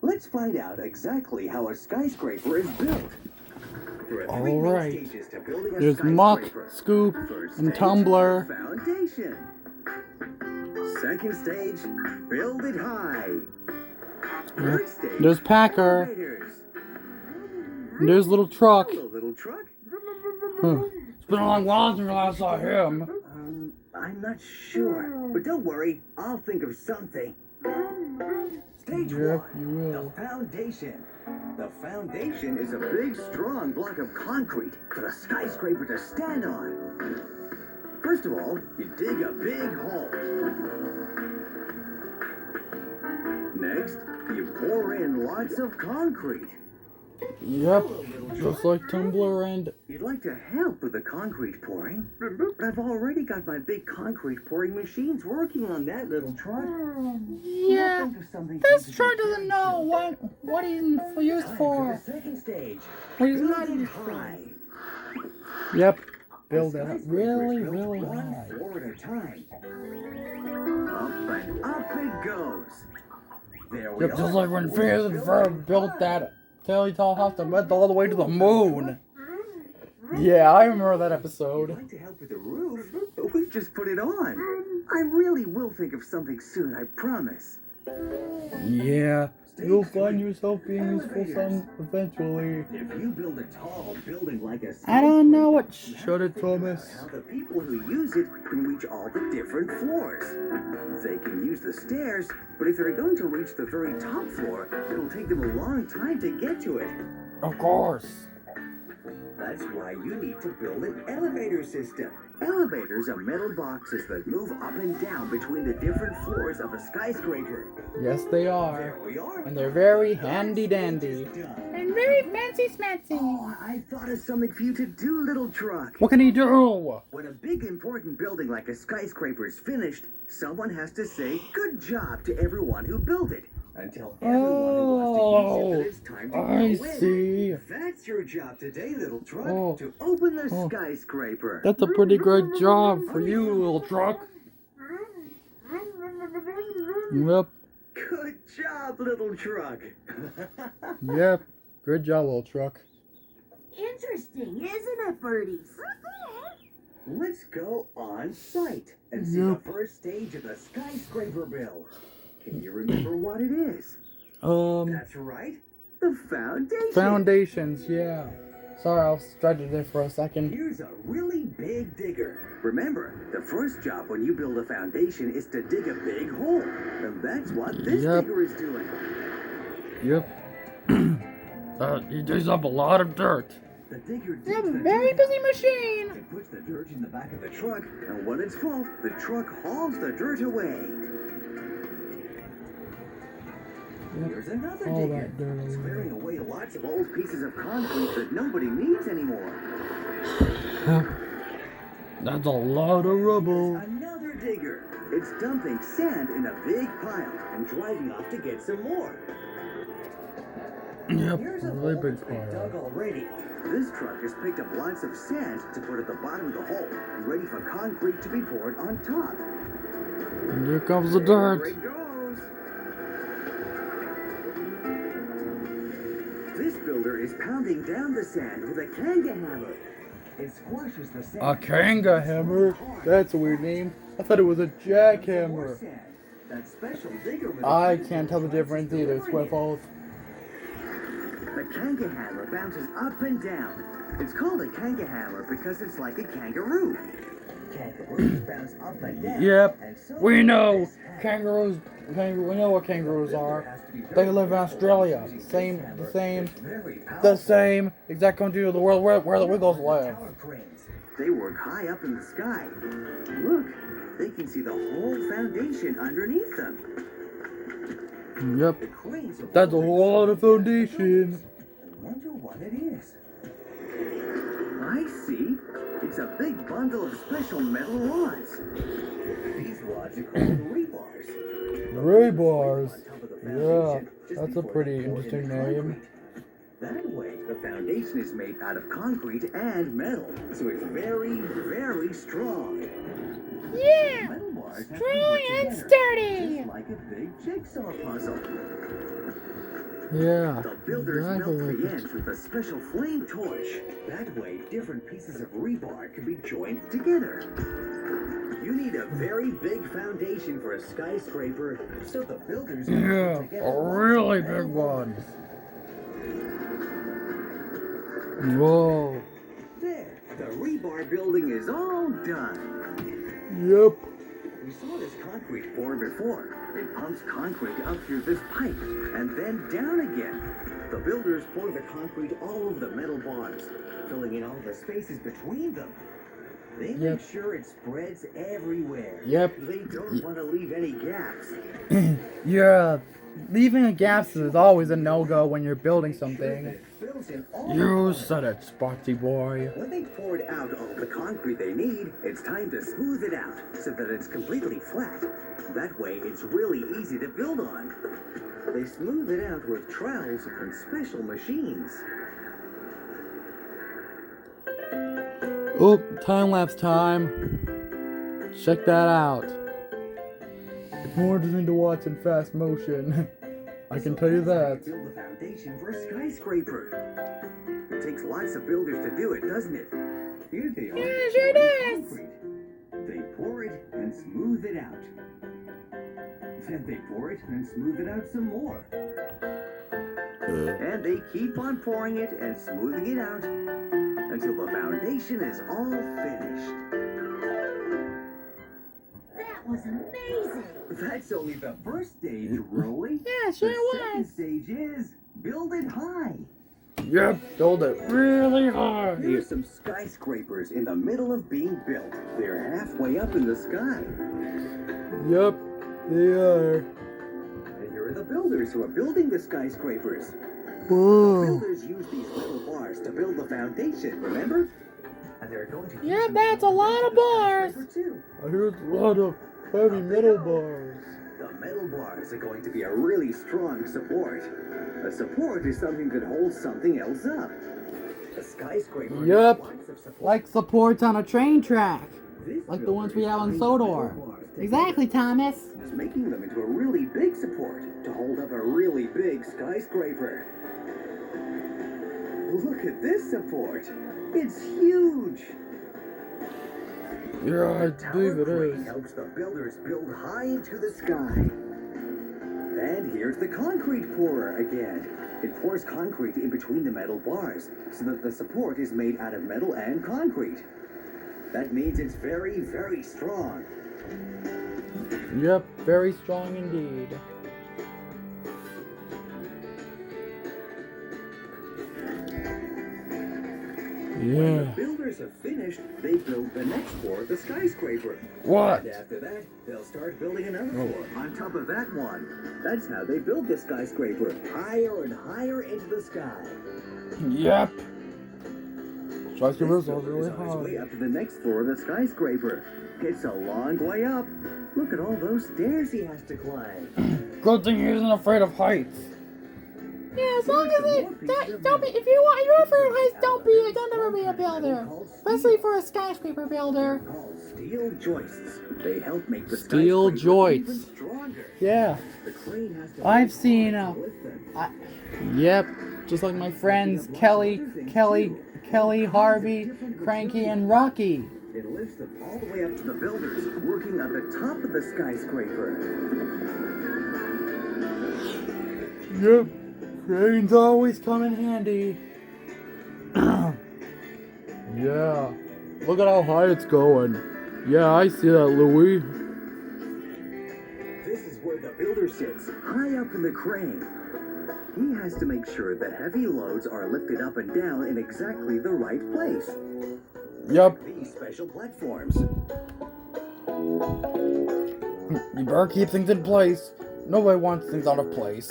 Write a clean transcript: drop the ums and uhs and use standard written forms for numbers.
Let's find out exactly how a skyscraper is built. There are three main Alright. stages to building a There's muck, skyscraper. scoop, First and stage, tumbler. Foundation. Second stage, build it high. Third stage, There's Packer. elevators. And there's little truck. Hello, little truck. It's been a long while since I last saw him. I'm not sure, but don't worry, I'll think of something. Stage Yep, one, you will. the foundation. The foundation is a big, strong block of concrete for the skyscraper to stand on. First of all, you dig a big hole. Next, you pour in lots of concrete. Yep, just like tumbler and... You'd like to help with the concrete pouring, but I've already got my big concrete pouring machines working on that, little truck. Yeah, this truck doesn't know what he's used for. Second stage. What he's not Build it used for. high. Yep, build it up Skyscraper really, is built really one high. floor at a time. Up and up it goes. There we Yep, are. just like when Phineas and Ferb built that Tilly Tall House that went all the way to the moon. Yeah, I remember that I'd episode. like to help with the roof, but we've just put it on. I really will think of something soon, I promise. Yeah, you'll find yourself being useful some eventually. If you build a tall building like a I don't know what. skyscraper, Shut it, think about Thomas. how the people who use it can reach all the different floors. They can use the stairs, but if they're going to reach the very top floor, it'll take them a long time to get to it. Of course. That's why you need to build an elevator system. Elevators are metal boxes that move up and down between the different floors of a skyscraper. Yes, they are. There we are. And they're very handy dandy. Done. Very fancy smancy. Oh, I thought of something for you to do, little truck. What can he do? When a big important building like a skyscraper is finished, someone has to say good job to everyone who built it. Until everyone who wants to use it that it's time to I go in. see. That's your job today, little truck, Oh. to open the skyscraper. That's a pretty good job for you, little truck. Yep, Good job, little truck. yep. Good job, little truck. Interesting, isn't it, birdies? Let's go on site and see the first stage of the skyscraper build. Can you remember what it is? That's right, the foundation. Foundations, yeah. Sorry, I was distracted there for a second. Here's a really big digger. Remember, the first job when you build a foundation is to dig a big hole. And that's what this digger is doing. Yep. He digs up a lot of dirt. The digger digs It's a the very dirt busy out. machine. It puts the dirt in the back of the truck, and when it's full, the truck hauls the dirt away. Here's another All digger. that dirt It's away. clearing away lots of old pieces of concrete that nobody needs anymore. That's a lot of rubble. Here's another digger. It's dumping sand in a big pile and driving off to get some more. Yep, Here's a really hole big that's been pile. dug already. This truck has picked up lots of sand to put at the bottom of the hole, ready for concrete to be poured on top. And here comes the There dirt. it goes. This builder is pounding down the sand with a kanga hammer. It squashes the sand. A kanga hammer? That's a weird name. I thought it was a jackhammer. That special digger with I can't tell the difference either. It's my fault. The kanga hammer bounces up and down. It's called a kanga hammer because it's like a kangaroo. Kangaroos bounce up and down. Yep, and so we know does this hammer. kangaroos. We know what kangaroos are. They live in Australia. The same exact country of the world where the Wiggles live. Tower cranes. They work high up in the sky. Look, they can see the whole foundation underneath them. Yep, The cranes are that's a moving whole lot of so foundation. I wonder what it is. I see. It's a big bundle of special metal rods. These rods are called rebars. Ray bars. On top of the Yeah, foundation, just that's a before pretty they pour in interesting the name. concrete. That way, the foundation is made out of concrete and metal, so it's very, very strong. Yeah, Metal bars have to strong work and together, sturdy. just like a big jigsaw puzzle. Yeah. The builders melt Exactly. the ends with a special flame torch. That way, different pieces of rebar can be joined together. You need a very big foundation for a skyscraper, so the builders can Yeah, put together a lots of really metal big bars. one. Whoa. There, the rebar building is all done. Yep. We saw this concrete pour before. It pumps concrete up through this pipe and then down again. The builders pour the concrete all over the metal bars, filling in all the spaces between them. They Yep. make sure it spreads everywhere. Yep. They don't want to leave any gaps. Yeah. Leaving a gap is always a no-go when you're building Make sure that something. it fills in all the You corners. said it, Spotty boy. When they poured out all the concrete they need, it's time to smooth it out so that it's completely flat. That way, it's really easy to build on. They smooth it out with trowels and special machines. Oh, time-lapse time. Check that out. It's more interesting to watch in fast motion. I can tell you that. Build the foundation for a skyscraper. It takes lots of builders to do it, doesn't it? Here they are. Yeah, sure pouring does. concrete. They pour it and smooth it out. Then they pour it and smooth it out some more. And they keep on pouring it and smoothing it out until the foundation is all finished. That was amazing. That's only the first stage, Rolly. Yeah, sure The second was. stage is build it high. Yep, build it really high. Here's some skyscrapers in the middle of being built. They're halfway up in the sky. Yep, they are. And here are the builders who are building the skyscrapers. Whoa. Builders use these metal bars to build the foundation, remember? And they're going to use Yeah, them that's to a build lot the of bars. skyscraper too. I heard a lot of heavy metal bars. The metal bars are going to be a really strong support. A support is something that holds something else up. A skyscraper has Yep. lots of support. Like supports on a train track. This Like the ones we builder have on is tying the Sodor. metal bars together. Exactly, Thomas. Is making them into a really big support to hold up a really big skyscraper. Look at this support. It's huge. Yeah, I Tower believe it crane is. helps the builders build high into the sky. And here's the concrete pourer again. It pours concrete in between the metal bars so that the support is made out of metal and concrete. That means it's very, very strong. Yep, very strong indeed. When the Yeah. builders have finished, they build the next floor of the skyscraper. What? And after that, they'll start building another Oh. floor on top of that one. That's how they build the skyscraper, higher and higher into the sky. Yep. This Skyscrapers are builder really is on his way high. up to the next floor of the skyscraper. It's a long way up. Look at all those stairs he has to climb. Good thing he isn't afraid of heights. Yeah, as long as don't be, if you're afraid of heights, don't ever be a builder. Especially for a skyscraper builder. Called steel joists. They help make the Steel skyscraper joists. even stronger. Yeah. The crane has to I've lift seen, hard to lift them. Yep. Just like my friends Kelly, Harvey, Cranky, and Rocky. It lifts them all the way up to the builders working at the top of the skyscraper. Yep. Cranes always come in handy. Yeah. Look at how high it's going. Yeah, I see that, Louie. This is where the builder sits, high up in the crane. He has to make sure that heavy loads are lifted up and down in exactly the right place. Yep. These special platforms. You better keep things in place. Nobody wants things out of place.